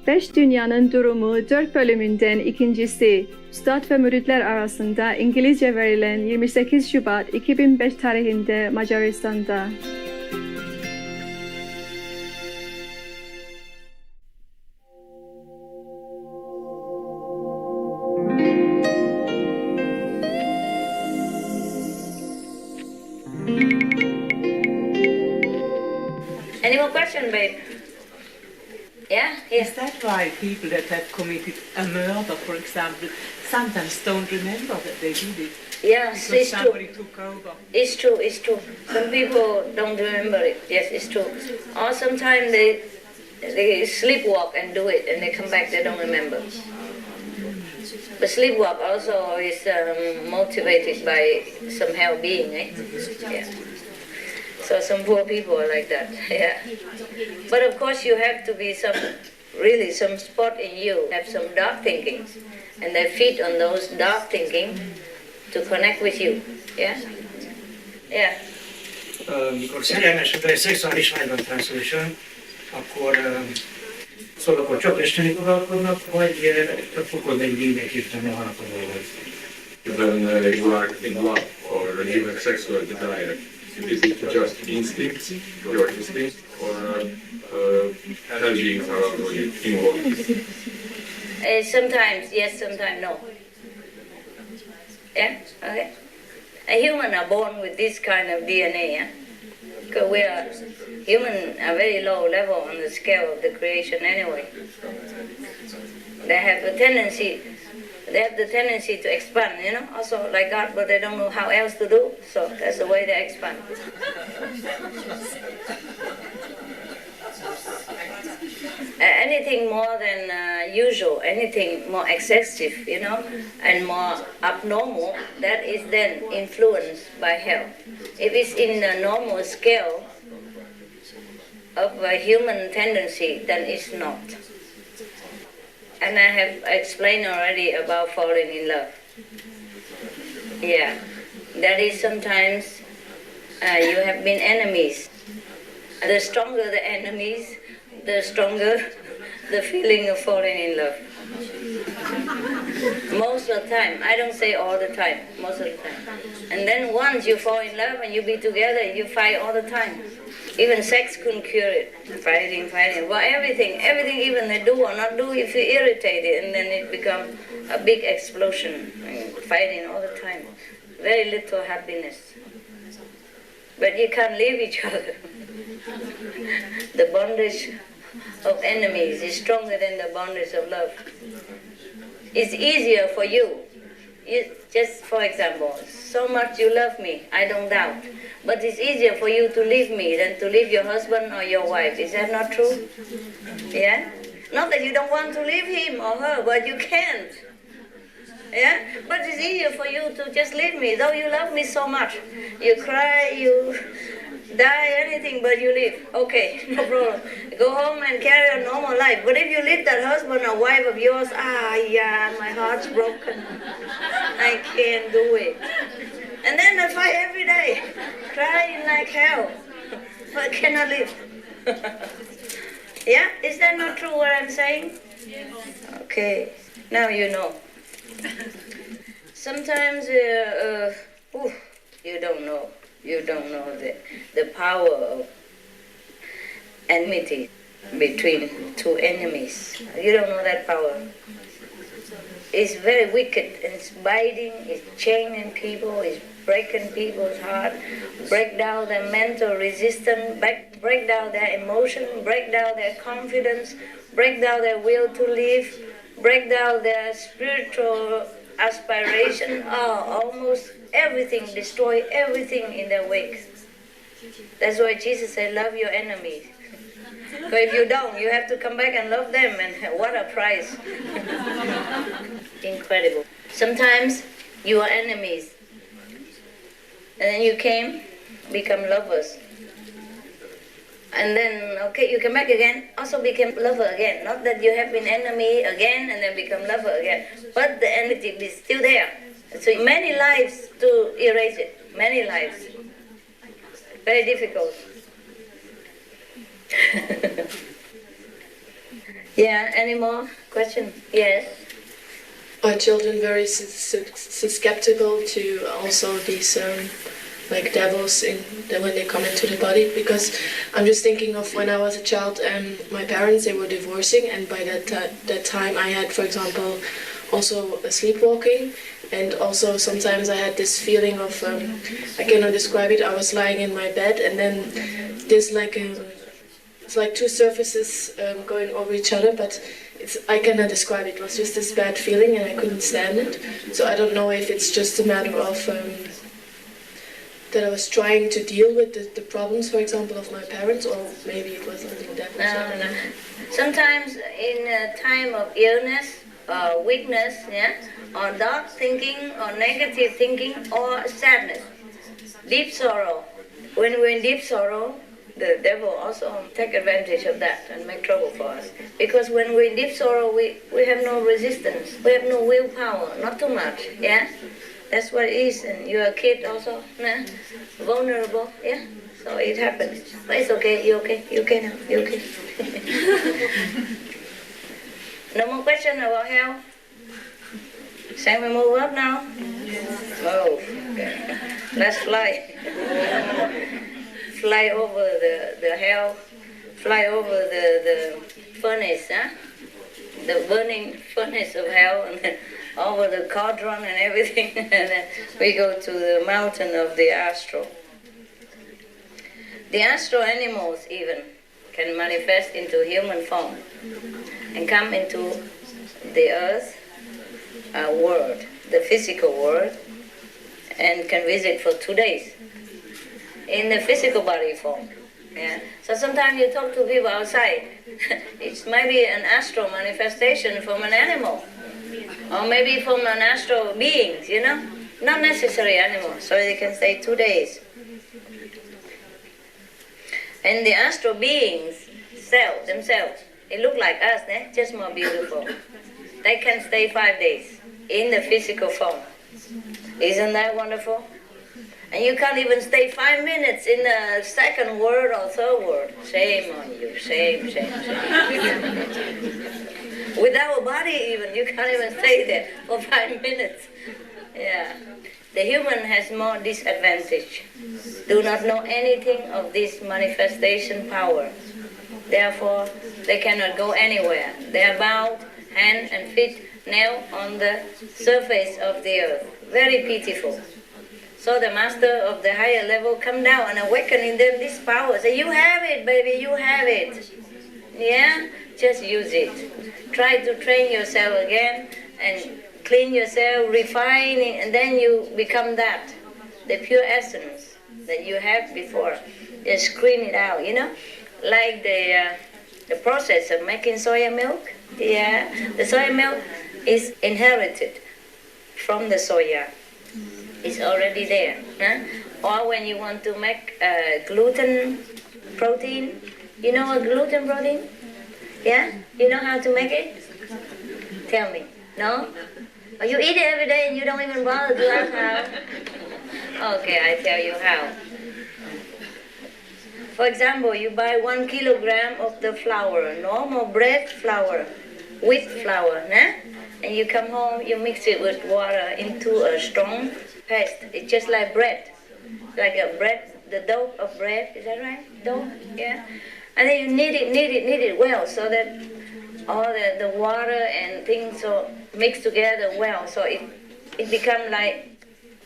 Beş Dünyanın Durumu 4 bölümünden ikincisi, Üstad ve müritler arasında İngilizce verilen 28 Şubat 2005 tarihinde Macaristan'da. Any more question, babe? Yeah? Yes. Is that why people that have committed a murder, for example, sometimes don't remember that they did it? Yes, Because it's somebody true. took over. It's true, it's true. Some people don't remember it. Yes, it's true. Or sometimes they sleepwalk and do it, and they come back, they don't remember. But sleepwalk also is motivated by some hell being, eh? Yeah. So some poor people are like that, yeah. But of course you have to be some spot in you, have some dark thinking, and they feed on those dark thinking to connect with you, yeah? Yeah. Mikor szerelmesedve egy szexuális vágyban táncolson, akkor szóval csak isteni uralkodnak, vagy akkor egy mindenképpen meghalnak. When you are in love or you have sexual desire, is it just instinct, your instinct, or energy are involved? Sometimes yes, sometimes no. Yeah, okay. Humans are born with this kind of DNA, yeah? Because humans are very low level on the scale of the creation anyway. They have the tendency to expand, you know, also like God, but they don't know how else to do, so that's the way they expand. Anything more than usual, anything more excessive, you know, and more abnormal, that is then influenced by hell. If it's in the normal scale of a human tendency, then it's not. And I have explained already about falling in love. Yeah, that is sometimes you have been enemies. The stronger the enemies, the stronger the feeling of falling in love. Most of the time, I don't say all the time, most of the time. And then once you fall in love and you be together, you fight all the time. Even sex couldn't cure it. Fighting. Well, everything even they do or not do, you feel irritated, and then it becomes a big explosion. Fighting all the time. Very little happiness. But you can't leave each other. The bondage of enemies is stronger than the bondage of love. It's easier for you. Just for example, so much you love me, I don't doubt. But it's easier for you to leave me than to leave your husband or your wife. Is that not true? Yeah? Not that you don't want to leave him or her, but you can't. Yeah? But it's easier for you to just leave me, though you love me so much. You cry, you die, anything, but you leave. Okay, no problem. Go home and carry a normal life. But if you leave that husband or wife of yours, yeah, my heart's broken. I can't do it. And then I fight every day, crying like hell. But I cannot live. Yeah? Is that not true what I'm saying? Okay, now you know. Sometimes you don't know. You don't know the power of enmity between two enemies. You don't know that power. It's very wicked. It's biting, it's chaining people, it's breaking people's heart, break down their mental resistance, break down their emotion, break down their confidence, break down their will to live, break down their spiritual aspiration, almost everything, destroy everything in their wake. That's why Jesus said, love your enemies. Because if you don't, you have to come back and love them, and what a price. Incredible. Sometimes you are enemies, and then you become lovers. And then, okay, you come back again, also become lover again. Not that you have been enemy again and then become lover again, but the enmity is still there. So many lives to erase it, many lives. Very difficult. Yeah, any more question? Yes. Are children very susceptible to also these like devils when they come into the body? Because I'm just thinking of when I was a child, my parents, they were divorcing, and by that time I had, for example, also sleepwalking, and also sometimes I had this feeling of I cannot describe it. I was lying in my bed, and then there's like it's like two surfaces going over each other, but I cannot describe it. It was just this bad feeling and I couldn't stand it. So I don't know if it's just a matter of that I was trying to deal with the problems, for example, of my parents, or maybe it was something that. No. Sometimes in a time of illness or weakness, yeah, or dark thinking or negative thinking or sadness, deep sorrow. When we're in deep sorrow, the devil also take advantage of that and make trouble for us. Because when we're in deep sorrow, we have no resistance. We have no willpower, not too much, yeah? That's what it is. And you're a kid also, nah? Vulnerable, yeah? So it happens. But it's okay, you okay? You okay now? You okay? No more question about health? Shall we move up now? Oh, okay. Let's fly. Fly over the hell, fly over the furnace, huh? The burning furnace of hell, and then over the cauldron and everything, and then we go to the mountain of the astral. The astral animals even can manifest into human form and come into the earth world, the physical world, and can visit for 2 days. In the physical body form. Yeah. So sometimes you talk to people outside, it might be an astral manifestation from an animal, or maybe from an astral beings, you know? Not necessarily animals, so they can stay 2 days. And the astral beings themselves, they look like us, just more beautiful. They can stay 5 days in the physical form. Isn't that wonderful? And you can't even stay 5 minutes in the second world or third world. Shame on you, shame. Without a body even, you can't even stay there for 5 minutes. Yeah. The human has more disadvantage. Do not know anything of this manifestation power. Therefore, they cannot go anywhere. They are bound, hand and feet nailed on the surface of the earth. Very pitiful. So the master of the higher level come down and awaken in them this power. Say, you have it, baby, you have it. Yeah? Just use it. Try to train yourself again and clean yourself, refine it, and then you become that. The pure essence that you have before. Just screen it out, you know? Like the process of making soya milk. Yeah? The soya milk is inherited from the soya. It's already there. Huh? Or when you want to make gluten protein, you know a gluten protein? Yeah? You know how to make it? Tell me. No? Or you eat it every day and you don't even bother to ask how? Okay, I tell you how. For example, you buy 1 kilogram of the flour, normal bread flour, wheat flour, nah? And you come home, you mix it with water into a strong paste. It's just like bread, like a bread, the dough of bread. Is that right? Dough, yeah. And then you knead it well, so that all the water and things so mix together well, so it become like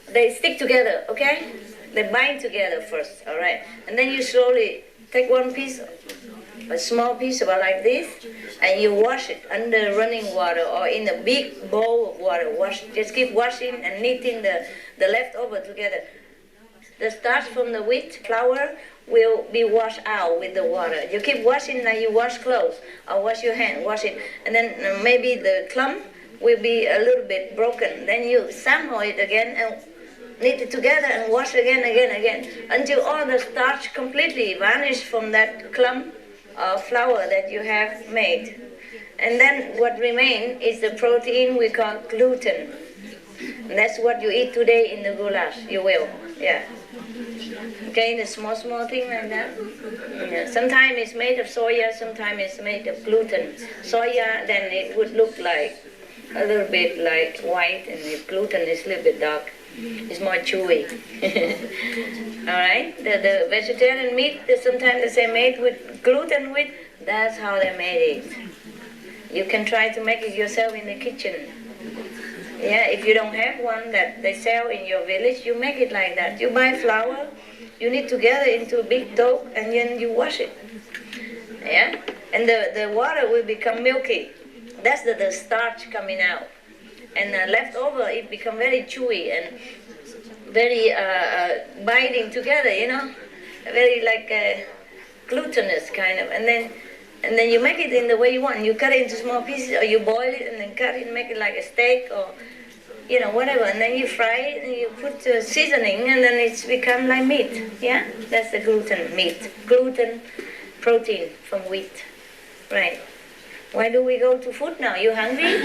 they stick together. Okay, they bind together first. All right, and then you slowly take one piece, a small piece about like this, and you wash it under running water or in a big bowl of water. Just keep washing and kneading the leftover together. The starch from the wheat flour will be washed out with the water. You keep washing like you wash clothes or wash your hand, wash it, and then maybe the clump will be a little bit broken. Then you sample it again and knead it together and wash again, until all the starch completely vanishes from that clump of flour that you have made. And then what remains is the protein we call gluten. And that's what you eat today in the goulash. You will, yeah. Okay, the small thing like that. Yeah. Sometimes it's made of soya, sometimes it's made of gluten. Soya, then it would look like a little bit like white, and the gluten is a little bit dark. It's more chewy. All right? The vegetarian meat, sometimes they say made with gluten with, that's how they made it. You can try to make it yourself in the kitchen. Yeah, if you don't have one that they sell in your village, you make it like that. You buy flour, you knead together into a big dough, and then you wash it. Yeah? And the water will become milky. That's the starch coming out. And leftover, it become very chewy and very binding together, you know, very like glutinous kind of. And then you make it in the way you want. You cut it into small pieces, or you boil it and then cut it and make it like a steak, or you know, whatever. And then you fry it and you put seasoning, and then it's become like meat. Yeah, that's the gluten meat. Gluten, protein from wheat, right? Why do we go to food now? You hungry?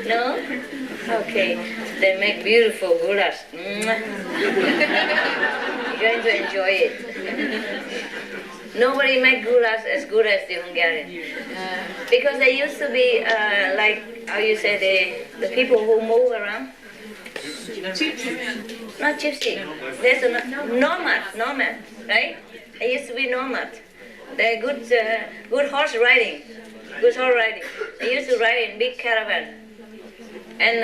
No? Okay. They make beautiful goulash. You're going to enjoy it. Nobody make goulash as good as the Hungarian. Because they used to be like, how you say, the people who move around. Not gypsy. There's a nomad, right? They used to be nomad. They're good horse riding. Good horse riding. They used to ride in big caravan. And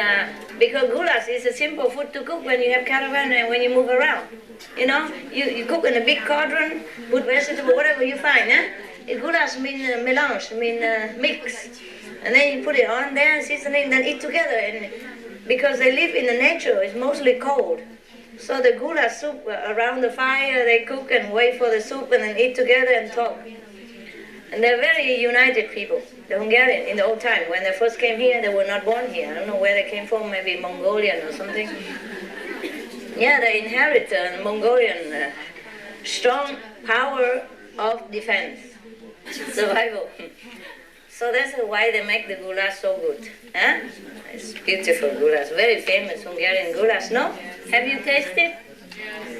because goulash is a simple food to cook when you have caravan and when you move around. You know, you cook in a big cauldron, put vegetable, whatever you find. Goulash means melange, means mix. And then you put it on there, seasoning, then eat together. And because they live in the nature, it's mostly cold. So the goulash soup around the fire, they cook and wait for the soup and then eat together and talk. And they're very united people, the Hungarian, in the old time. When they first came here, they were not born here. I don't know where they came from, maybe Mongolian or something. Yeah, they inherit Mongolian strong power of defense, survival. So that's why they make the goulash so good. Huh? It's beautiful goulash, very famous Hungarian goulash, no? Have you tasted?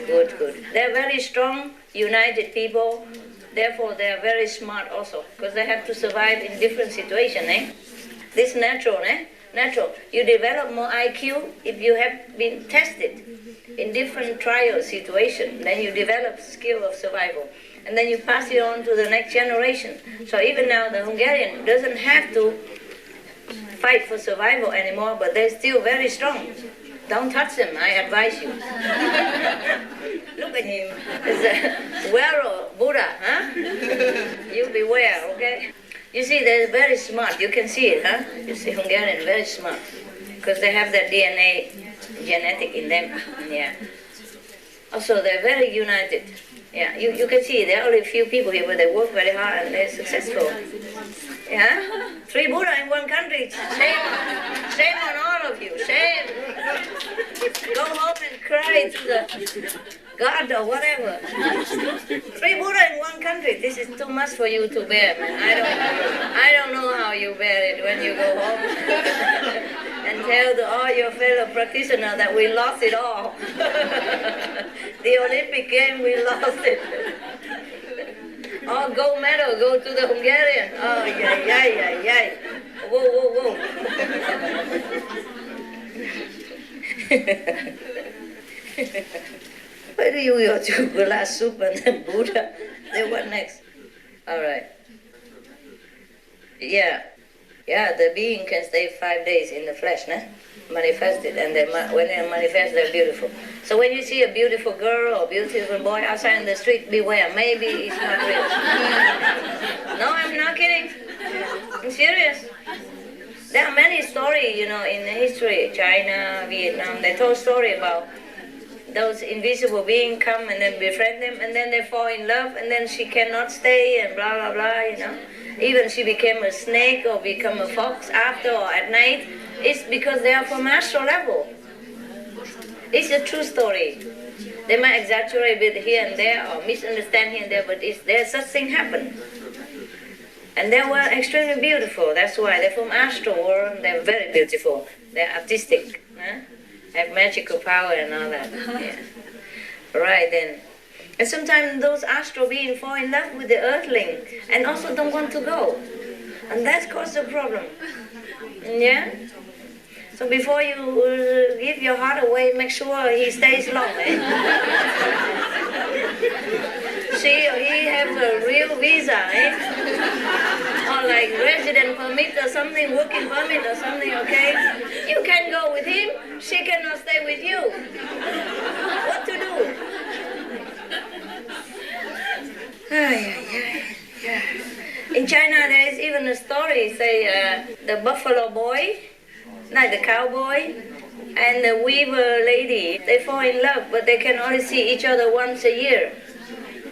Good, good. They're very strong, united people. Therefore, they are very smart also, because they have to survive in different situations, eh? This natural, eh? Natural. You develop more IQ if you have been tested in different trial situations. Then you develop skill of survival. And then you pass it on to the next generation. So even now, the Hungarian doesn't have to fight for survival anymore, but they're still very strong. Don't touch them, I advise you. Look at him. It's a wearer Buddha, huh? You beware, okay? You see, they're very smart. You can see it, huh? You see, Hungarian, very smart. Because they have that DNA genetic in them, yeah. Also, they're very united. Yeah, you can see there are only a few people here, but they work very hard and they're successful. Yeah? 3 Buddha in one country. Shame on all of you. Shame. Go home and cry to the God or whatever. 3 Buddha in one country. This is too much for you to bear, man. I don't know how you bear it when you go home. And tell all your fellow practitioners that we lost it all. The Olympic game, we lost it. Oh, gold medal, go to the Hungarian. Oh, yeah. Whoa. Where do you go to? Goulash soup and then Buddha. Then what next? All right. Yeah, the being can stay 5 days in the flesh, nah? Manifested, and when they manifest, they're beautiful. So when you see a beautiful girl or beautiful boy outside in the street, beware. Maybe it's not real. No, I'm not kidding. I'm serious. There are many stories, you know, in the history, China, Vietnam. They told story about those invisible beings come and then befriend them, and then they fall in love, and then she cannot stay, and blah, blah, blah, you know. Even she became a snake or become a fox after or at night. It's because they are from astral level. It's a true story. They might exaggerate a bit here and there or misunderstand here and there, but there's such thing happen. And they were extremely beautiful. That's why they're from astral world. They're very beautiful. They're artistic. Huh? have magical power and all that. Yeah. Right then. And sometimes those astral beings fall in love with the earthling and also don't want to go. And that causes a problem. Yeah? So before you give your heart away, make sure he stays long. Eh? See, he has a real visa, eh? Or like resident permit or something, working permit or something, okay? You can go with him, she cannot stay with you. What to do? In China, there is even a story, say, the buffalo boy, like the cowboy, and the weaver lady, they fall in love, but they can only see each other once a year,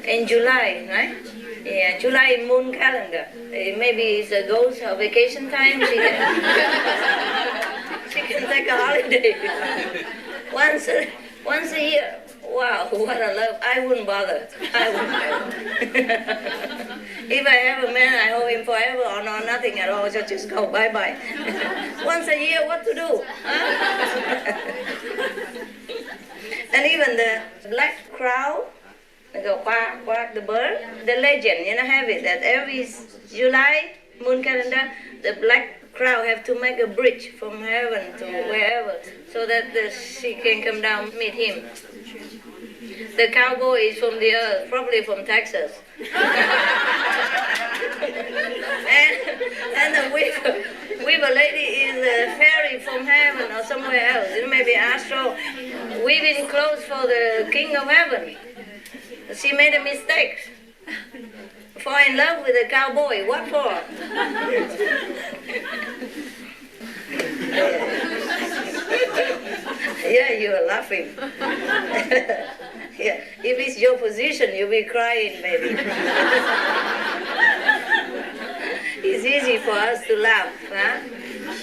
in July, right? Yeah, July moon calendar. Maybe it's a ghost or vacation time, she can take a holiday. Once a year. Wow, what a love. I wouldn't bother. If I have a man, I hold him forever or no, nothing at all. So just go, bye-bye. Once a year, what to do? Huh? And even the black crow, they go quack, quack, the bird. The legend, have it that every July moon calendar, the black crow have to make a bridge from heaven to wherever so that she can come down meet him. The cowboy is from the earth, probably from Texas. and the weaver lady is a fairy from heaven or somewhere else. Maybe astral weaving clothes for the king of heaven. She made a mistake. Fall in love with a cowboy. What for? Yeah, you are laughing. Yeah, if it's your position, you'll be crying, baby. It's easy for us to laugh, huh?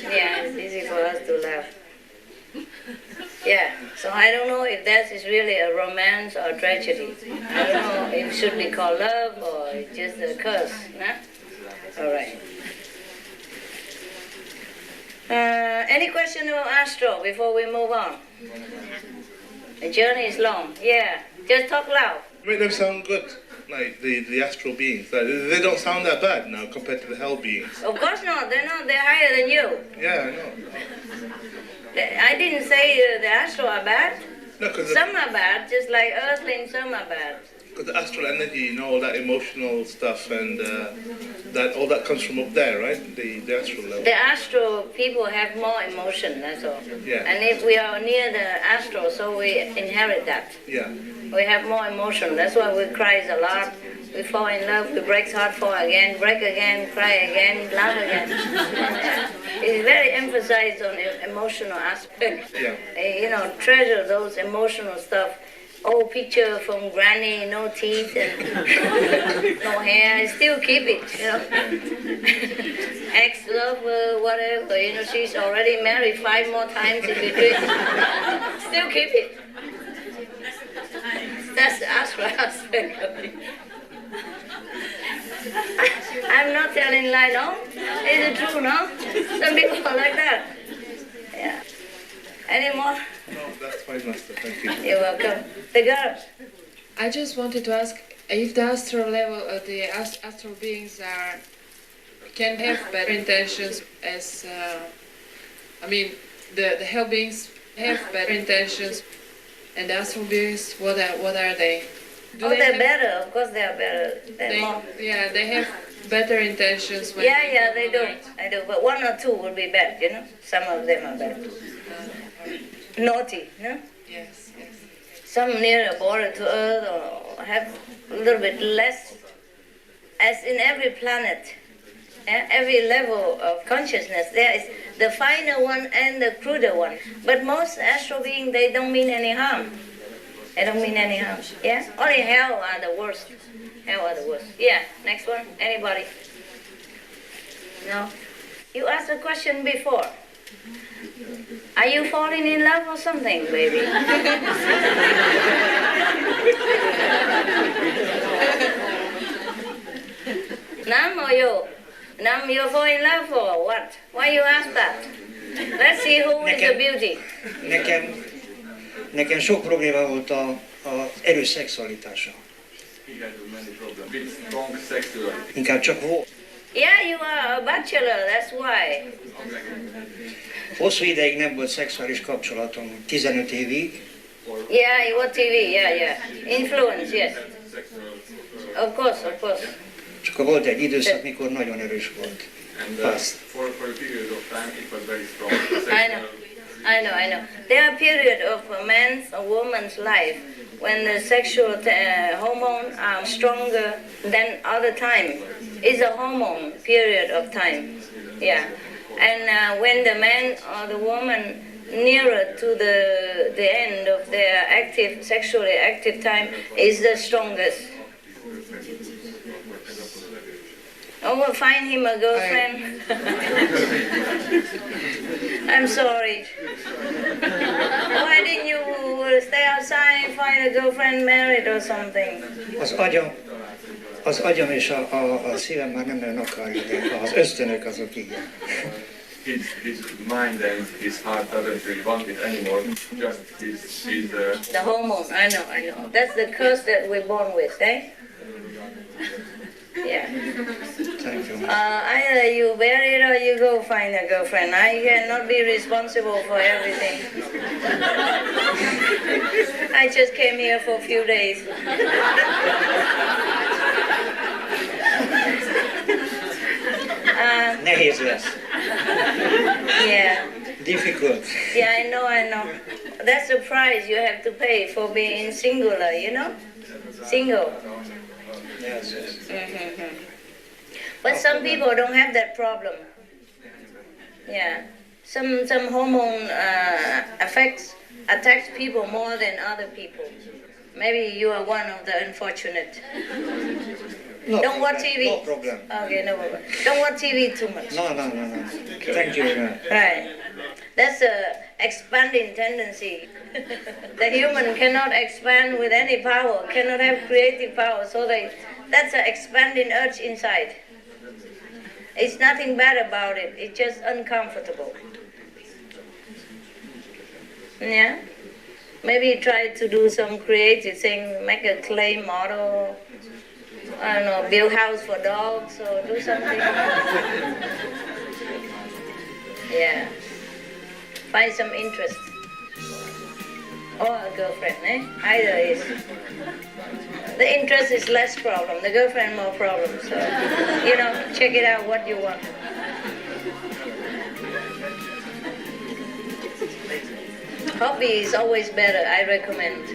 Yeah, it's easy for us to laugh. Yeah, so I don't know if that is really a romance or a tragedy. I don't know if it should be called love or it's just a curse, huh? All right. Any question about astral before we move on? The journey is long. Yeah, just talk loud. Make them sound good, like the astral beings. Like, they don't sound that bad now compared to the hell beings. Of course not. They're not. They're higher than you. Yeah, I know. I didn't say the astral are bad. No, because some are bad, just like earthlings. Some are bad. Because the astral energy, all that emotional stuff, and that all that comes from up there, right? The astral level. The astral people have more emotion. That's all. Yeah. And if we are near the astral, so we inherit that. Yeah. We have more emotion. That's why we cry a lot. We fall in love. We break heart, fall again, break again, cry again, laugh again. It's very emphasized on emotional aspect. Yeah. Treasure those emotional stuff. Old picture from granny, no teeth and no hair, still keep it, Ex-lover, whatever, she's already married 5 more times in between. Still keep it. That's the astral aspect of it. I'm not telling lie, no? Is it true, no? Some people are like that. Yeah. Any more? No, that's fine, Master. Thank you. You're welcome. The girl. I just wanted to ask if the astral level, the astral beings can have better intentions as, the hell beings have better intentions, and the astral beings, what are they? They're better. Of course, they are better. They have better intentions. When They do. But 1 or 2 would be bad. Some of them are bad. Naughty, no? Yes. Some near a border to Earth or have a little bit less. As in every planet, every level of consciousness, there is the finer one and the cruder one. But most astral beings, they don't mean any harm. They don't mean any harm. Yeah? Only hell are the worst. Hell are the worst. Yeah, next one. Anybody? No? You asked a question before. Are you falling in love or something, baby? Nam or you? Nam, you fall in love or what? Why you ask that? Let's see who is the beauty. Nekem Nekem sok probléma volt az erős szexualitással. He had many problems with strong sexuality. Inkább csak volt. Yeah, you are a bachelor, that's why. Hosszú ideig nem volt szexuális kapcsolatom, 15 évig. Yeah, you watch TV, yeah. Influence, yes. Of course. Csak volt egy időszak, mikor nagyon erős volt. And Fast. for a period of time it was very strong. I know. There are periods of a man's or woman's life when the sexual hormones are stronger than other time. It's a hormone period of time, yeah. And when the man or the woman nearer to the end of their sexually active time is the strongest. Oh, well, find him a girlfriend. I'm sorry. Why didn't you stay outside and find a girlfriend, married or something? Az agyam és a szívem már nem nagyon akarja, de az ösztönök azok igen. His mind and his heart doesn't really want it anymore. Just his The hormone, I know. That's the curse that we're born with, eh? Yeah. Thank you. Either you bury it or you go find a girlfriend. I cannot be responsible for everything. I just came here for a few days. Nehéz lesz. Yeah. Difficult. Yeah, I know. That's the price you have to pay for being singular, you know? Single. Yes. But some people don't have that problem. Yeah. Some hormone attacks people more than other people. Maybe you are one of the unfortunate. Don't watch TV. No problem. Okay, no problem. Don't watch TV too much. No. Thank you. Right. That's a expanding tendency. The human cannot expand with any power, cannot have creative power, so that's an expanding urge inside. It's nothing bad about it, it's just uncomfortable. Yeah? Maybe try to do some creative thing, make a clay model, I don't know, build house for dogs or do something. Yeah. Find some interest. Or a girlfriend, eh? Either is. The interest is less problem, the girlfriend more problem. So, check it out what you want. Hobby is always better, I recommend.